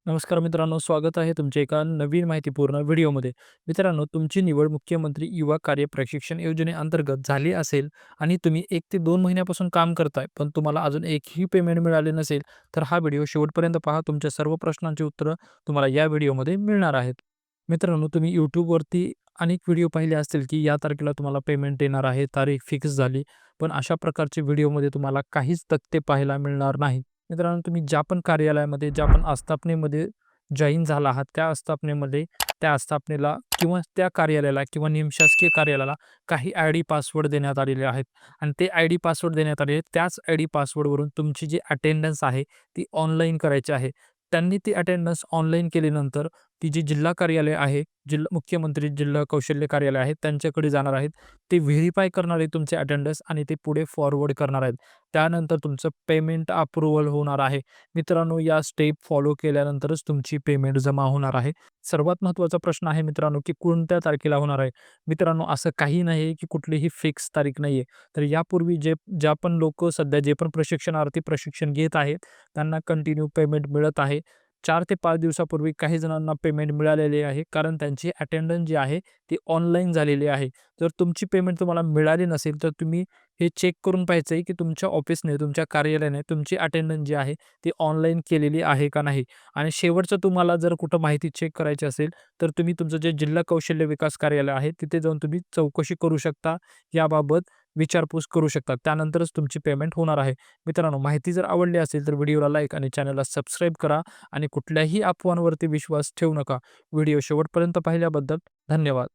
नमस्कार मित्रांनो, स्वागत आहे तुमच्या एका नवीन माहितीपूर्ण व्हिडिओमध्ये. मित्रांनो, तुमची निवड मुख्यमंत्री युवा कार्य प्रशिक्षण योजनेअंतर्गत झाली असेल आणि तुम्ही 1 ते 2 महिन्यापासून काम करताय, पण तुम्हाला अजून एकही पेमेंट मिळाले नसेल, तर हा व्हिडिओ शेवटपर्यंत पहा. तुमच्या सर्व प्रश्नांची उत्तरं तुम्हाला या व्हिडिओमध्ये मिळणार आहेत. मित्रांनो, तुम्ही YouTubeवरती अनेक व्हिडिओ पाहिले असतील, की या तारखेला तुम्हाला पेमेंट येणार आहे, तारीख फिक्स झाली. पण अशा प्रकारचे व्हिडिओमध्ये तुम्हाला काहीच तथ्य पाहायला मिळणार नाही. मित्रांनो, तुम्ही ज्या पण कार्यालयामध्ये, ज्या पण आस्थापनेमध्ये जॉइन झाला आहात, त्या आस्थापनेमध्ये, त्या आस्थापनेला किंवा त्या कार्यालयाला किंवा निमशासकीय कार्यालयाला काही आयडी पासवर्ड देण्यात आलेले आहेत आणि ते आयडी पासवर्ड देण्यात आलेले आहेत. त्याच आयडी पासवर्डवरून तुमची जी अटेंडन्स आहे, ती ऑनलाईन करायची आहे. त्यांनी ती अटेंडन्स ऑनलाईन केल्यानंतर ती जी जिल्हा कार्यालय आहे, जिल्हा मुख्यमंत्री जिल्हा कौशल्य कार्यालय आहे, त्यांच्याकडे जाणार आहेत. ते व्हेरिफाय करणार आहे तुमचे अटेंडन्स आणि ते पुढे फॉरवर्ड करणार आहेत. त्यानंतर तुमचं पेमेंट अप्रूव्हल होणार आहे. मित्रांनो, या स्टेप फॉलो केल्यानंतरच तुमची पेमेंट जमा होणार आहे. सर्वात महत्त्वाचा प्रश्न आहे मित्रांनो, की कोणत्या तारखेला होणार आहे? मित्रांनो, असं काही नाही आहे, की कुठलीही फिक्स तारीख नाही आहे. तर यापूर्वी ज्या पण लोकं सध्या जे पण प्रशिक्षणार्थी प्रशिक्षण घेत आहेत, त्यांना कंटिन्यू पेमेंट मिळत आहे. 4 ते 5 दिवसापूर्वी काही जणांना पेमेंट मिळालेली आहे, कारण त्यांची अटेंडन्स जी आहे, ती ऑनलाईन झालेली आहे. जर तुमची पेमेंट तुम्हाला मिळाली नसेल, तर तुम्ही हे चेक करून पाहायचं आहे, की तुमच्या ऑफिसने, तुमच्या कार्यालयाने तुमची अटेंडन्स जी आहे, ती ऑनलाईन केलेली आहे का नाही? आणि शेवटचं तुम्हाला जर कुठं माहिती चेक करायची असेल, तर तुम्ही तुमचं जे जिल्हा कौशल्य विकास कार्यालय आहे, तिथे जाऊन तुम्ही चौकशी करू शकता. याबाबत विचारपूस करू शकता. त्यानंतरच तुमची पेमेंट होणार आहे. मित्रांनो, माहिती जर आवडली असेल, तर व्हिडिओला लाईक आणि चॅनलला सबस्क्राईब करा आणि कुठल्याही अफवांवरती विश्वास ठेवू नका. व्हिडिओ शेवटपर्यंत पाहिल्याबद्दल धन्यवाद.